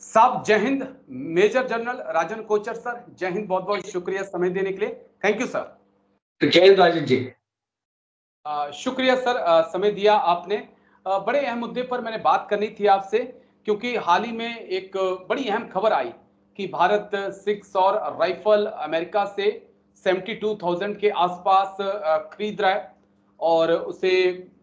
साहब जय Hind. Major general राजन Kochhar sir, जय हिंद। बहुत बहुत शुक्रिया समय देने के लिए। Thank you sir. तो जय हिंद राजन जी। शुक्रिया सर, समय दिया आपने। बड़े अहम मुद्दे पर मैंने बात करनी थी आपसे, क्योंकि हाल ही में एक बड़ी अहम खबर आई कि भारत 6 और राइफल अमेरिका से 72,000 के आसपास खरीद रहा है और उसे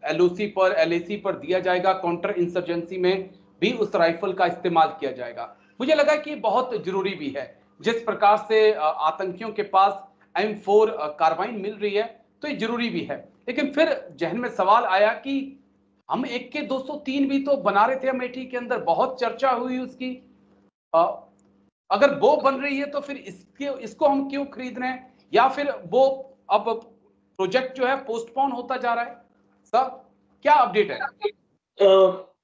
एलओसी पर एलएसी पर दिया जाएगा। काउंटर इंसर्जेंसी में भी उस राइफल का इस्तेमाल किया जाएगा। मुझे लगा कि बहुत जरूरी भी है। जिस प्रकार से आतंकियों के पास M4 कार्बाइन मिल रही है, तो ये जरूरी भी है। लेकिन फिर जहन में सवाल आया कि हम एक के 203 भी तो बना रहे थे अमेठी के अंदर, बहुत चर्चा हुई उसकी। अगर वो बन रही है तो फिर इसको हम क्यों खरीद रहे हैं, या फिर वो अब प्रोजेक्ट जो है पोस्टपोन होता जा रहा है? सर क्या अपडेट है?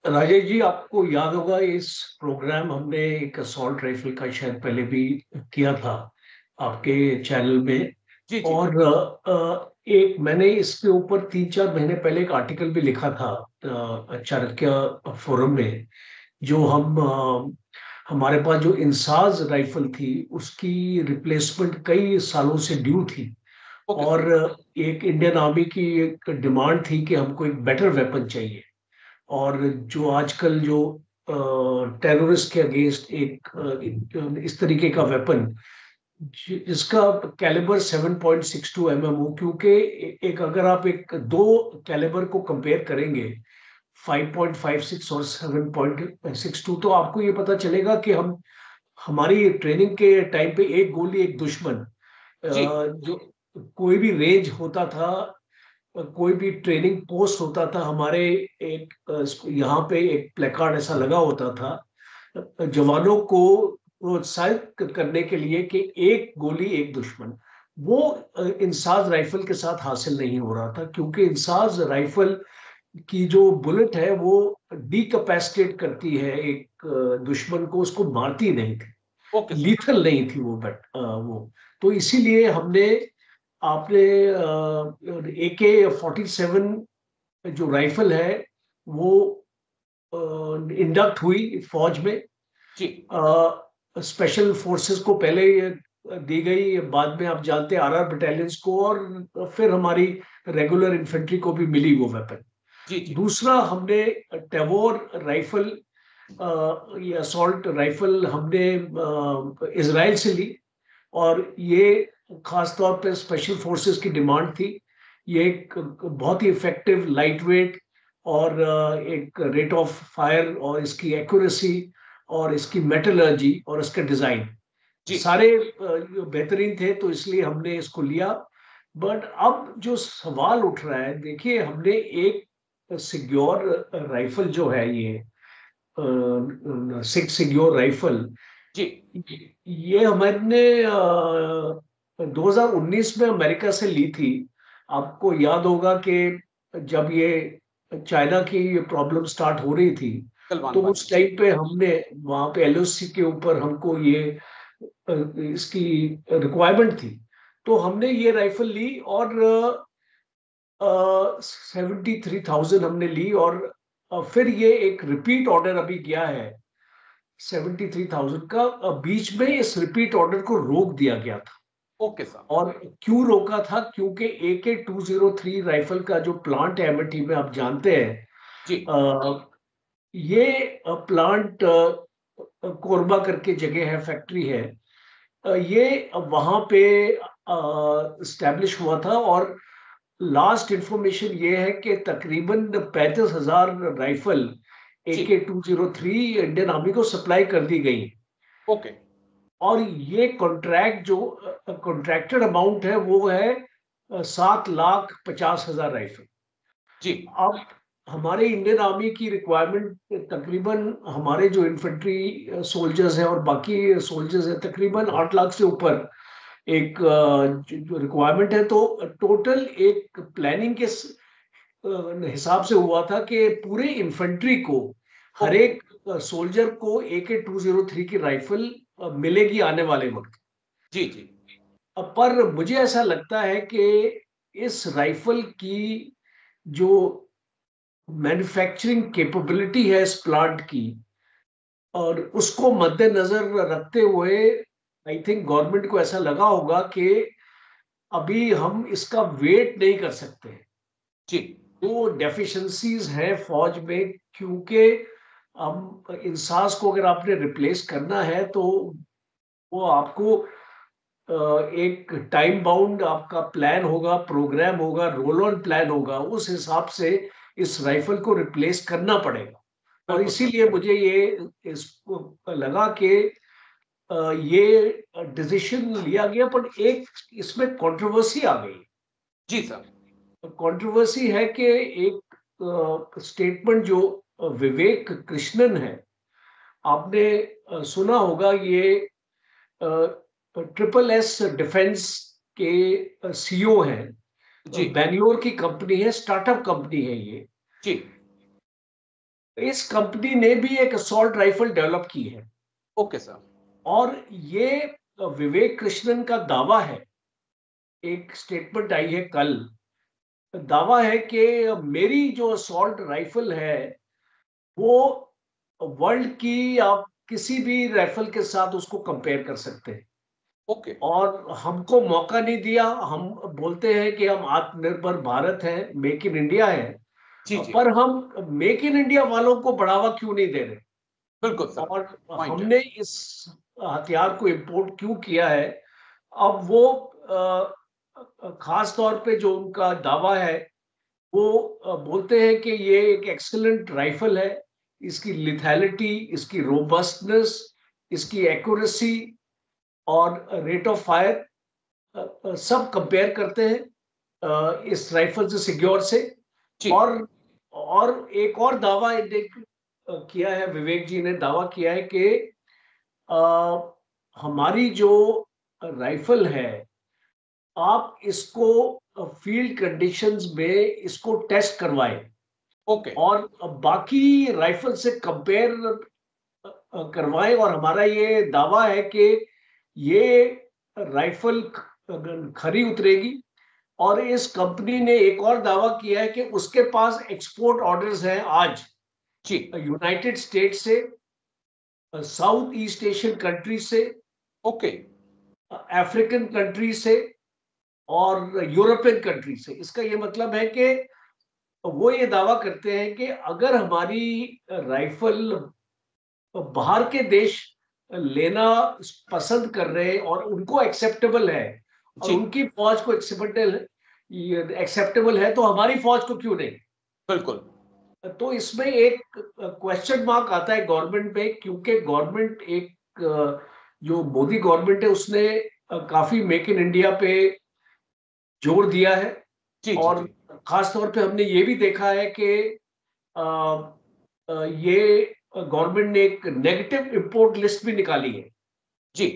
राजेश जी, आपको याद होगा इस प्रोग्राम हमने एक असॉल्ट राइफल का शायद पहले भी किया था आपके चैनल में। जी जी। और एक मैंने इसके ऊपर 3-4 महीने पहले एक आर्टिकल भी लिखा था चाणक्य फोरम में। जो हमारे पास जो इंसाज राइफल थी उसकी रिप्लेसमेंट कई सालों से ड्यू थी। ओके और सर। एक इंडियन आर्मी की एक डिमांड थी कि हमको एक बेटर वेपन चाहिए। और जो आजकल जो टेररिस्ट के अगेंस्ट इस तरीके का वेपन जिसका कैलिबर 7.62 mm हो, क्योंकि एक अगर आप एक दो कैलिबर को कंपेयर करेंगे 5.56 और 7.62, तो आपको ये पता चलेगा कि हम हमारी ट्रेनिंग के टाइम पे एक गोली एक दुश्मन, जी जो कोई भी रेंज होता था, कोई भी ट्रेनिंग पोस्ट होता था, हमारे एक यहाँ पे एक प्लेकार्ड ऐसा लगा होता था जवानों को प्रोत्साहित करने के लिए कि एक गोली एक दुश्मन। वो इंसास राइफल के साथ हासिल नहीं हो रहा था, क्योंकि इंसास राइफल की जो बुलेट है वो डीकैपेसिटेट करती है एक दुश्मन को, उसको मारती नहीं थी, ओके सर। लीथल नहीं थी वो। बट वो तो इसीलिए हमने आपने AK-47 जो राइफल है वो इंडक्ट हुई फौज में। जी स्पेशल फोर्सेस को पहले ये दी गई, बाद में आप जानते हैं RR बटालियंस को, और फिर हमारी रेगुलर इन्फेंट्री को भी मिली वो वेपन। जी जी। दूसरा हमने टेवोर राइफल, ये असॉल्ट राइफल हमने इजराइल से ली। और ये खासतौर पे स्पेशल फोर्सेस की डिमांड थी। ये एक बहुत ही इफेक्टिव, लाइट वेट और एक रेट ऑफ फायर और इसकी एक्यूरेसी और इसकी मेटलर्जी और इसका डिजाइन जी सारे बेहतरीन थे, तो इसलिए हमने इसको लिया। बट अब जो सवाल उठ रहा है, देखिए हमने एक सिग्योर राइफल जो है ये 6 सिग्योर राइफल, जी। ये हमने 2019 में अमेरिका से ली थी। आपको याद होगा कि जब ये चाइना की ये प्रॉब्लम स्टार्ट हो रही थी, सलमान तो भाई उस जी। टाइम पे हमने वहां पे LOC के ऊपर हमको ये इसकी रिक्वायरमेंट थी, तो हमने ये राइफल ली और 73,000 हमने ली। और फिर ये एक रिपीट ऑर्डर अभी गया है 73,000 का। बीच में इस रिपीट ऑर्डर को रोक दिया गया था। Okay sir. और क्यों रोका था? क्योंकि AK-203 राइफल का जो प्लांट है अमेठी में, आप जानते हैं, जी ये प्लांट कोरबा करके जगह है, फैक्ट्री है, ये वहां पे स्टैब्लिश हुआ था। और लास्ट इंफॉर्मेशन ये है कि तकरीबन 35,000 राइफल जी। AK-203 इंडियन आर्मी को सप्लाई कर दी गई। ओके। और ये कॉन्ट्रैक्ट जो कॉन्ट्रैक्टेड अमाउंट है वो है 7,50,000 राइफल। जी अब हमारे इंडियन आर्मी की रिक्वायरमेंट तकरीबन, हमारे जो इन्फेंट्री सोल्जर्स हैं और बाकी सोल्जर्स हैं, तकरीबन 8 लाख से ऊपर एक जो रिक्वायरमेंट है। तो टोटल एक प्लानिंग के हिसाब से हुआ था कि पूरे इन्फेंट्री को, हर ओके। एक सोल्जर को AK-203 की राइफल मिलेगी आने वाले वक्त। जी जी। पर मुझे ऐसा लगता है कि इस राइफल की जो मैन्युफैक्चरिंग कैपेबिलिटी है इस प्लांट की, और उसको मद्देनजर रखते हुए आई थिंक गवर्नमेंट को ऐसा लगा होगा कि अभी हम इसका वेट नहीं कर सकते। जी। वो डेफिशिएंसीज हैं फौज में, क्योंकि हम इंसास को अगर आपने रिप्लेस करना है तो वो आपको एक टाइम बाउंड आपका प्लान होगा, प्रोग्राम होगा, रोल ऑन प्लान होगा, उस हिसाब से इस राइफल को रिप्लेस करना पड़ेगा। और बिल्कुल सर। इसीलिए मुझे ये इसको लगा कि ये डिसीजन लिया गया, पर एक इसमें कंट्रोवर्सी आ गई। जी सर। कंट्रोवर्सी है कि एक स्टेटमेंट जो विवेक कृष्णन है, आपने सुना होगा, ये ट्रिपल एस डिफेंस के सीईओ हैं। जी। बेंगलोर की कंपनी है, स्टार्टअप कंपनी है ये। जी। इस कंपनी ने भी एक असॉल्ट राइफल डेवलप की है, ओके सर। और ये विवेक कृष्णन का दावा है, एक स्टेटमेंट आई है कल, दावा है कि मेरी जो असॉल्ट राइफल है वो वर्ल्ड की, आप किसी भी राइफल के साथ उसको कंपेयर कर सकते हैं। ओके। और हमको मौका नहीं दिया। हम बोलते हैं कि हम आत्मनिर्भर भारत है, मेक इन इंडिया है, जी। जी। पर हम मेक इन इंडिया वालों को बढ़ावा क्यों नहीं दे रहे? बिल्कुल सर। और पॉइंट है। हमने इस हथियार को इंपोर्ट क्यों किया है? अब वो खास तौर पे जो उनका दावा है, वो बोलते हैं कि ये एक एक्सीलेंट राइफल है। इसकी लिथैलिटी, इसकी रोबस्टनेस, इसकी एक्यूरेसी और रेट ऑफ फायर सब कंपेयर करते हैं इस राइफल से, सिक्योर से। जी। और एक और दावा किया है, विवेक जी ने दावा किया है कि अ, हमारी जो राइफल है, आप इसको फील्ड कंडीशंस में इसको टेस्ट करवाएं, ओके। और बाकी राइफल से कंपेयर करवाएं। और हमारा ये दावा है कि ये राइफल खरी उतरेगी। और इस कंपनी ने एक और दावा किया है कि उसके पास एक्सपोर्ट ऑर्डर्स हैं आज, जी। यूनाइटेड स्टेट से, साउथ ईस्ट एशियन कंट्री से, ओके। अफ्रीकन कंट्री से और यूरोपियन कंट्री से। इसका ये मतलब है कि वो ये दावा करते हैं कि अगर हमारी राइफल बाहर के देश लेना पसंद कर रहे हैं और उनको एक्सेप्टेबल है, और जी। उनकी फौज को एक्सेप्टेबल है, तो हमारी फौज को क्यों नहीं? बिल्कुल। तो इसमें एक क्वेश्चन मार्क आता है गवर्नमेंट पे, क्योंकि गवर्नमेंट एक जो मोदी गवर्नमेंट है, उसने काफी मेक इन इंडिया पे जोर दिया है। जी। जी। और जी। खास तौर पे हमने ये भी देखा है कि अ, ये गवर्नमेंट ने एक नेगेटिव इंपोर्ट लिस्ट भी निकाली है। जी।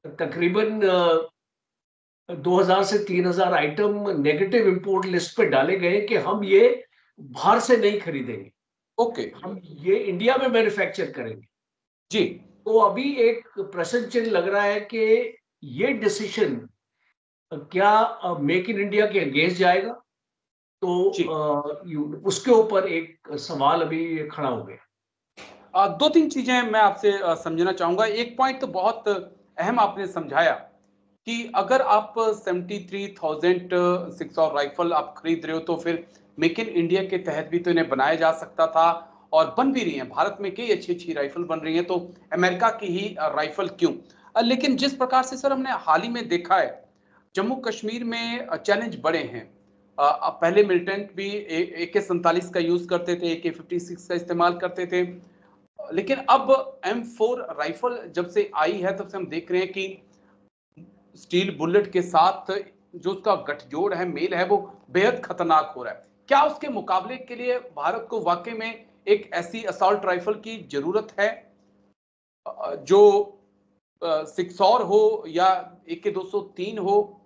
तकरीबन 2000 से 3000 आइटम नेगेटिव इंपोर्ट लिस्ट पे डाले गए कि हम ये बाहर से नहीं खरीदेंगे, ओके। हम ये इंडिया में मैन्युफैक्चर करेंगे। जी। तो अभी एक प्रश्न चिन्ह लग रहा है कि ये डिसीजन क्या मेक इन इंडिया के अगेंस्ट जाएगा? तो जी। उसके ऊपर एक सवाल अभी खड़ा हो गया। दो तीन चीजें मैं आपसे समझना चाहूंगा। एक पॉइंट तो बहुत अहम आपने समझाया कि अगर आप 73,000 और राइफल आप खरीद रहे हो तो फिर मेक इन इंडिया के तहत भी तो इन्हें बनाया जा सकता था, और बन भी रही है। भारत में कई अच्छी अच्छी राइफल बन रही है, तो अमेरिका की ही राइफल क्यों? लेकिन जिस प्रकार से सर हमने हाल ही में देखा है, जम्मू कश्मीर में चैलेंज बड़े हैं। पहले मिलिटेंट भी AK-47 का यूज करते थे, AK-56 का इस्तेमाल करते थे, लेकिन अब M4 राइफल जब से आई है तब से हम देख रहे हैं कि स्टील बुलेट के साथ जो उसका गठजोड़ है, मेल है, वो बेहद खतरनाक हो रहा है। क्या उसके मुकाबले के लिए भारत को वाकई में एक ऐसी असॉल्ट राइफल की जरूरत है जो सिक्सौर हो या AK-203 हो,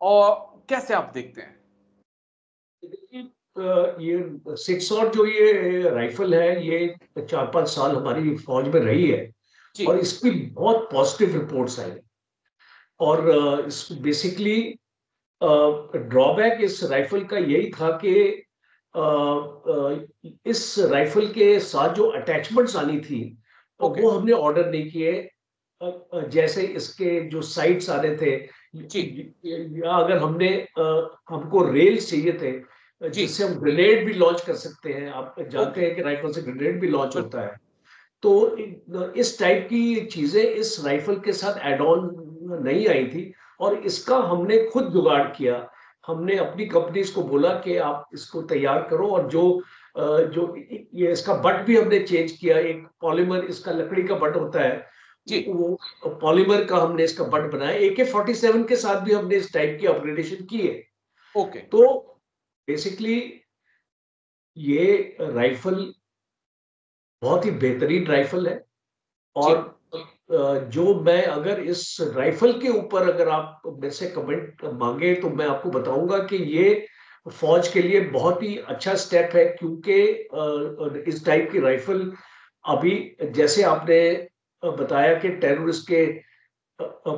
और कैसे आप देखते हैं? देखिए, ये सिक्स और जो ये राइफल है, ये 4-5 साल हमारी फौज में रही है, जी। और इसकी बहुत पॉजिटिव रिपोर्ट्स आई। और इस बेसिकली ड्रॉबैक इस राइफल का यही था कि इस राइफल के साथ जो अटैचमेंट्स आनी थी, ओके। वो हमने ऑर्डर नहीं किए। जैसे इसके जो साइट्स आ रहे थे, जी या अगर हमको रेल्स चाहिए थे जी। जिससे हम ग्रेनेड भी लॉन्च कर सकते हैं। आप जानते ओके। हैं कि राइफल से ग्रेनेड भी लॉन्च बिल्कुल। होता है। तो इस टाइप की चीजें इस राइफल के साथ एड ऑन नहीं आई थी, और इसका हमने खुद जुगाड़ किया। हमने अपनी कंपनीज को बोला कि आप इसको तैयार करो, और जो ये इसका बट भी हमने चेंज किया। एक पॉलीमर, इसका लकड़ी का बट होता है, जी। वो पॉलीमर का हमने इसका बट बनाया। AK-47 के साथ भी हमने इस टाइप की अपग्रेडेशन की है। ओके। तो बेसिकली ये राइफल बहुत ही बेहतरीन राइफल है। जी और जो मैं अगर इस राइफल के ऊपर अगर आप मेरे से कमेंट मांगे तो मैं आपको बताऊंगा कि ये फौज के लिए बहुत ही अच्छा स्टेप है, क्योंकि इस टाइप की राइफल अभी, जैसे आपने बताया कि टेररिस्ट के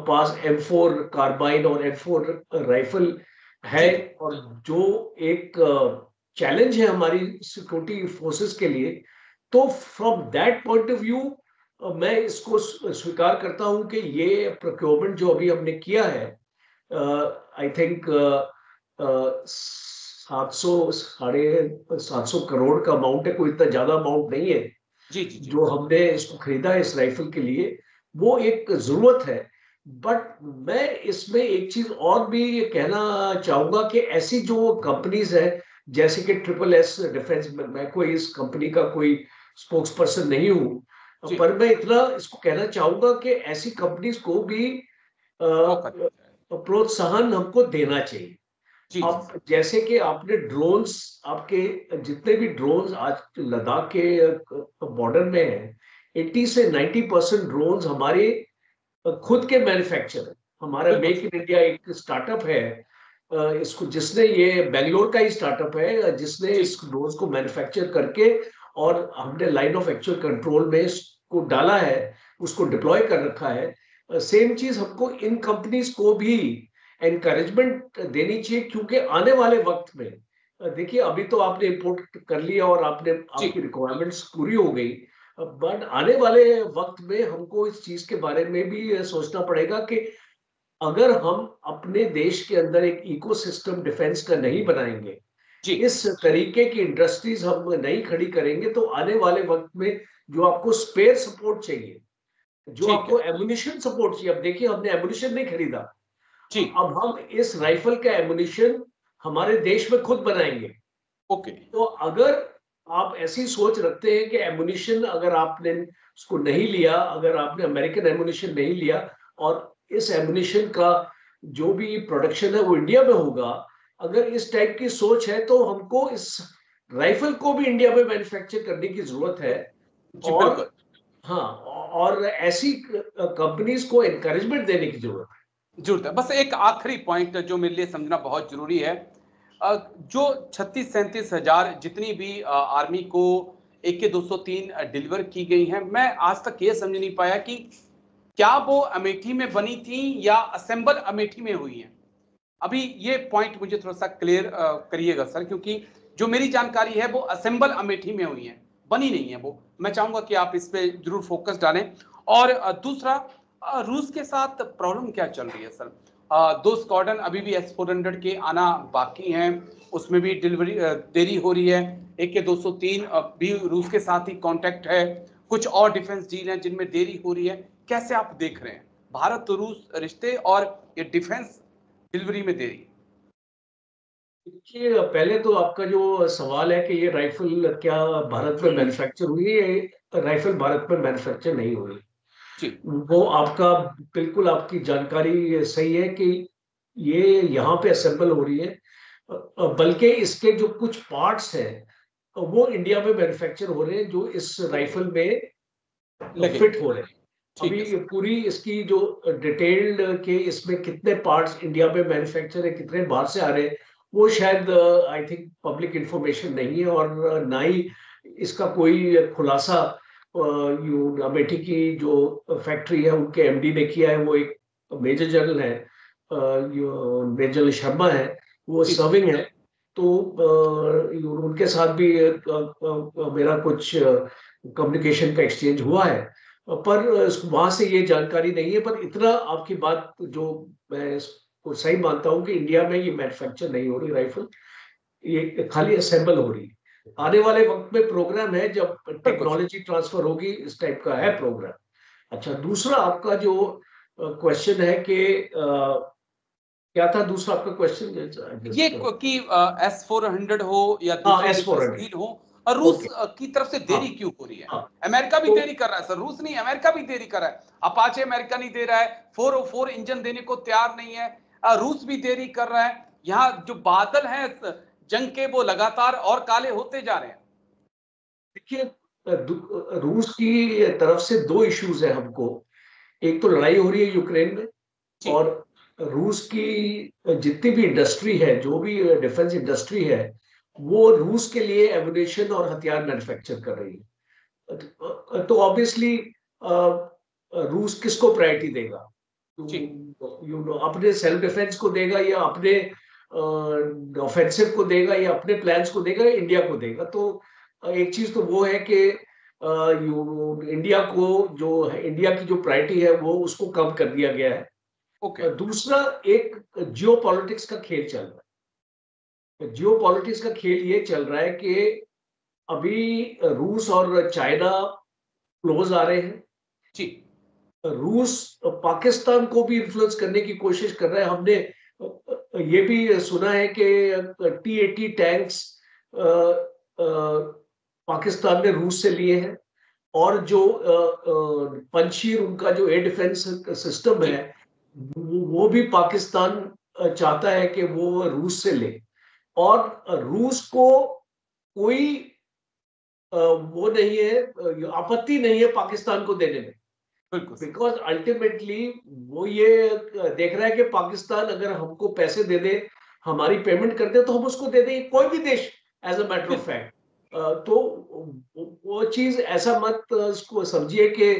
पास M4 कार्बाइन और M4 राइफल है, जी। और जो एक चैलेंज है हमारी सिक्योरिटी फोर्सेस के लिए। तो from that point of view मैं इसको स्वीकार करता हूं कि ये प्रोक्योरमेंट जो अभी हमने किया है, आई थिंक 700 साढ़े 700 करोड़ का अमाउंट है, कोई इतना ज्यादा अमाउंट नहीं है। जी जी। जी जो हमने इसको खरीदा है इस राइफल के लिए, वो एक जरूरत है। बट मैं इसमें एक चीज और भी ये कहना चाहूंगा कि ऐसी जो कंपनीज है, जैसे कि SSS डिफेंस, मैं कोई इस कंपनी का कोई स्पोक्स पर्सन नहीं हूं, जी। पर मैं इतना इसको कहना चाहूंगा कि ऐसी कंपनीज को भी फोकस। प्रोत्साहन हमको देना चाहिए। जी जी अब सर। जैसे कि आपने ड्रोन्स, आपके जितने भी ड्रोन्स आज लद्दाख के बॉर्डर में हैं, 80 से 90% ड्रोन्स हमारे खुद के मैन्युफैक्चर है। हमारा बिल्कुल मेक सर। इन इंडिया एक स्टार्टअप है, इसको जिसने, ये बेंगलोर का ही स्टार्टअप है जिसने जी इस ड्रोन्स को मैन्युफैक्चर करके, और हमने लाइन ऑफ एक्चुअल कंट्रोल में इसको डाला है, उसको डिप्लॉय कर रखा है। सेम चीज हमको इन कंपनीज को भी एनकरेजमेंट देनी चाहिए, क्योंकि आने वाले वक्त में देखिए, अभी तो आपने इंपोर्ट कर लिया और आपने, जी आपकी रिक्वायरमेंट्स पूरी हो गई, बट आने वाले वक्त में हमको इस चीज के बारे में भी सोचना पड़ेगा कि अगर हम अपने देश के अंदर एक इकोसिस्टम डिफेंस का नहीं बनाएंगे, जी। इस तरीके की इंडस्ट्रीज हम नहीं खड़ी करेंगे, तो आने वाले वक्त में जो आपको स्पेयर सपोर्ट चाहिए, जो ठीक आपको है। एमुनिशन सपोर्ट चाहिए, अब देखिए हमने एमुनिशन नहीं खरीदा, जी। अब हम इस राइफल का एमुनिशन हमारे देश में खुद बनाएंगे। ओके। तो अगर आप ऐसी सोच रखते हैं कि एमुनिशन अगर आपने उसको नहीं लिया, अगर आपने अमेरिकन एमुनिशन नहीं लिया, और इस एमुनिशन का जो भी प्रोडक्शन है वो इंडिया में होगा, अगर इस टाइप की सोच है, तो हमको इस राइफल को भी इंडिया में मैन्युफैक्चर करने की जरूरत है। जी और बिल्कुल। हाँ, और ऐसी कंपनीज को एनकरेजमेंट देने की जरूरत है। जरूरत है। बस एक आखिरी पॉइंट जो मेरे लिए समझना बहुत जरूरी है, जो 36-37 हजार जितनी भी आर्मी को AK-203 डिलीवर की गई हैं, मैं आज तक ये समझ नहीं पाया कि क्या वो अमेठी में बनी थी या असेंबल अमेठी में हुई हैं। अभी ये पॉइंट मुझे थोड़ा सा क्लियर करिएगा सर, क्योंकि जो मेरी जानकारी है वो असेंबल अमेठी में हुई है, बनी नहीं है वो। मैं चाहूंगा कि आप इस पे जरूर फोकस डालें। और दूसरा, रूस के साथ प्रॉब्लम क्या चल रही है सर? 2 स्क्वाड्रन अभी भी S-400 के आना बाकी हैं, उसमें भी डिलीवरी देरी हो रही है। AK-203 भी रूस के साथ ही कॉन्टैक्ट है। कुछ और डिफेंस डील हैं जिनमें देरी हो रही है। कैसे आप देख रहे हैं भारत रूस रिश्ते और ये डिफेंस डिलीवरी में देरी? देखिए, पहले तो आपका जो सवाल है कि ये राइफल क्या भारत में मैन्युफैक्चर हुई है, ये राइफल भारत में मैन्युफैक्चर नहीं हुई। जी वो आपका, बिल्कुल आपकी जानकारी सही है कि ये यहाँ पे असेंबल हो रही है। बल्कि इसके जो कुछ पार्ट्स हैं वो इंडिया में मैन्युफैक्चर हो रहे हैं, जो इस ओके। राइफल में लगेंगे। फिट हो रहे हैं। ठीक है अभी सर। पूरी इसकी जो डिटेल्ड के इसमें कितने पार्ट्स इंडिया में मैन्युफैक्चर है, कितने बाहर से आ रहे हैं, वो शायद आई थिंक पब्लिक इंफॉर्मेशन नहीं है, और ना ही इसका कोई खुलासा अमेठी की जो फैक्ट्री है उनके MD ने किया है। वो एक मेजर जनरल है, मेजर शर्मा है, वो जी सर्विंग है। तो उनके साथ भी मेरा कुछ कम्युनिकेशन का एक्सचेंज हुआ है। पर वहां से ये जानकारी नहीं है। पर इतना आपकी बात जो मैं इसको सही मानता हूँ कि इंडिया में ये मैन्युफैक्चर नहीं हो रही राइफल, ये खाली असेंबल हो रही है। आने वाले वक्त में प्रोग्राम है जब बिल्कुल सर। टेक्नोलॉजी ट्रांसफर होगी, इस टाइप का है प्रोग्राम। अच्छा, दूसरा आपका जो क्वेश्चन है कि क्या था दूसरा आपका क्वेश्चन? ये कि S-400 हो या हाँ, दूसरी मिसाइल S-400। स्टील हो, और रूस ओके। की तरफ से हाँ देरी क्यों हो रही है? हाँ। अमेरिका भी तो देरी कर रहा है सर, रूस नहीं, अमेरिका भी देरी कर रहा है। अपाचे अमेरिका नहीं दे रहा है, 404 इंजन देने को तैयार नहीं है, रूस भी देरी कर रहा है। यहाँ जो बादल हैं जंग के, वो लगातार और काले होते जा रहे हैं। देखिए, रूस की तरफ से दो इश्यूज है हमको। एक तो लड़ाई हो रही है यूक्रेन में, जी और रूस की जितनी भी इंडस्ट्री है, जो भी डिफेंस इंडस्ट्री है, वो रूस के लिए एमुनेशन और हथियार मैन्युफैक्चर कर रही है। तो ऑब्वियसली रूस किसको प्रायोरिटी देगा? जी यू नो, अपने सेल्फ डिफेंस को देगा, या अपने ऑफेंसिव को देगा, या अपने प्लान्स को देगा, या इंडिया को देगा? तो एक चीज तो वो है कि इंडिया को जो है, इंडिया की जो प्रायोरिटी है वो उसको कम कर दिया गया ओके। है। दूसरा, एक जियो पॉलिटिक्स का खेल चल रहा है। जियो पॉलिटिक्स का खेल ये चल रहा है कि अभी रूस और चाइना क्लोज आ रहे हैं। जी रूस पाकिस्तान को भी इन्फ्लुएंस करने की कोशिश कर रहा है। हमने ये भी सुना है कि T-80 टैंक्स पाकिस्तान ने रूस से लिए हैं, और जो पंजशीर उनका जो एयर डिफेंस सिस्टम जी है, वो भी पाकिस्तान चाहता है कि वो रूस से ले। और रूस को कोई वो नहीं है, आपत्ति नहीं है पाकिस्तान को देने में। बिल्कुल सर। बिकॉज अल्टीमेटली वो ये देख रहा है कि पाकिस्तान अगर हमको पैसे दे दे, हमारी पेमेंट कर दे, तो हम उसको दे देंगे, कोई भी देश, एज अ मैटर ऑफ बिल्कुल फैक्ट। तो वो चीज ऐसा मत इसको समझिए कि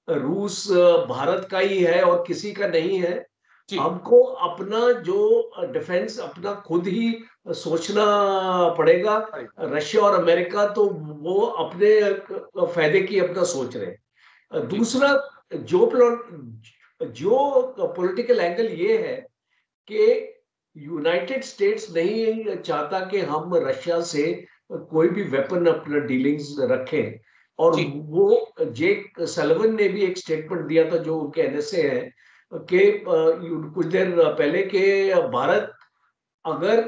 रूस भारत का ही है और किसी का नहीं है। जी हमको अपना जो डिफेंस अपना खुद ही सोचना पड़ेगा। अरे रशिया और अमेरिका तो वो अपने फायदे की अपना सोच रहे हैं। जी दूसरा, जो जो पॉलिटिकल एंगल ये है कि यूनाइटेड स्टेट्स नहीं चाहता कि हम रशिया से कोई भी वेपन अपना डीलिंग्स रखें। और जी वो जेक सलिवन ने भी एक स्टेटमेंट दिया था, जो उनके एनएसए है, कि कुछ देर पहले कि भारत अगर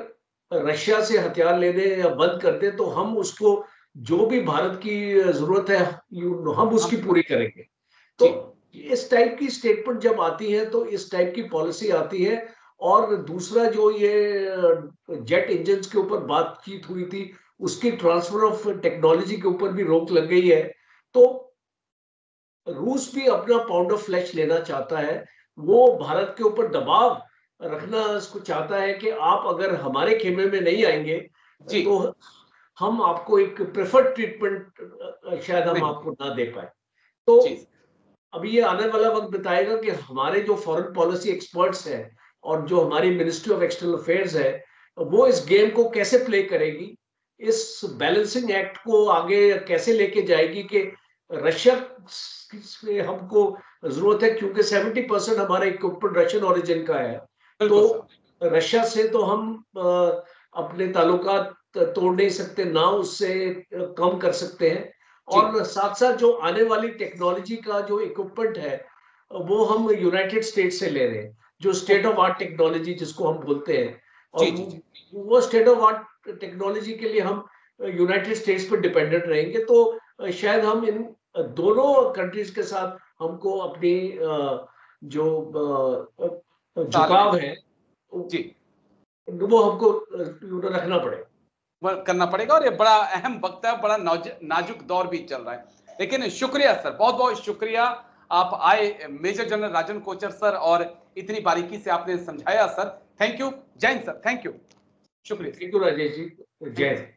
रशिया से हथियार लेने या बंद कर दे, तो हम उसको जो भी भारत की जरूरत है, हम हम उसकी पूरी करेंगे। तो जी इस टाइप की स्टेटमेंट जब आती है तो इस टाइप की पॉलिसी आती है। और दूसरा, जो ये जेट इंजन के ऊपर बातचीत हुई थी, उसकी ट्रांसफर ऑफ टेक्नोलॉजी के ऊपर भी रोक लग गई है। तो रूस भी अपना पाउंड ऑफ फ्लैश लेना चाहता है। वो भारत के ऊपर दबाव रखना इसको चाहता है कि आप अगर हमारे खेमे में नहीं आएंगे, जी तो हम आपको एक प्रेफर्ड ट्रीटमेंट शायद हम नहीं आपको देंगे। ना दे पाए। तो जी अभी ये आने वाला वक्त बताएगा कि हमारे जो फॉरेन पॉलिसी एक्सपर्ट्स हैं, और जो हमारी मिनिस्ट्री ऑफ एक्सटर्नल अफेयर्स है, वो इस गेम को कैसे प्ले करेगी, इस बैलेंसिंग एक्ट को आगे कैसे लेके जाएगी कि रशिया से हमको जरूरत है, क्योंकि 70% हमारा इक्विपमेंट रशियन ओरिजिन का है। तो बिल्कुल सर। रशिया से तो हम अपने ताल्लुकात तोड़ नहीं सकते, ना उससे कम कर सकते हैं। जी और साथ साथ जो आने वाली टेक्नोलॉजी का जो इक्विपमेंट है, वो हम यूनाइटेड स्टेट्स से ले रहे हैं, जो state okay. Of art technology जिसको हम बोलते हैं। और जी जी जी वो स्टेट ऑफ आर्ट टेक्नोलॉजी के लिए हम यूनाइटेड स्टेट्स पर डिपेंडेंट रहेंगे। तो शायद हम इन दोनों कंट्रीज के साथ हमको अपनी जो झुकाव तालमेल। है, जी वो हमको रखना पड़ेगा। करना पड़ेगा, और ये बड़ा अहम वक्त है, बड़ा नाजुक दौर भी चल रहा है। लेकिन शुक्रिया सर, बहुत बहुत शुक्रिया। आप आए मेजर जनरल राजन कोचर सर, और इतनी बारीकी से आपने समझाया सर। Thank you. जय हिंद सर, थैंक यू। शुक्रिया। Thank you Rajesh ji. जय थैंक यू। हिंद।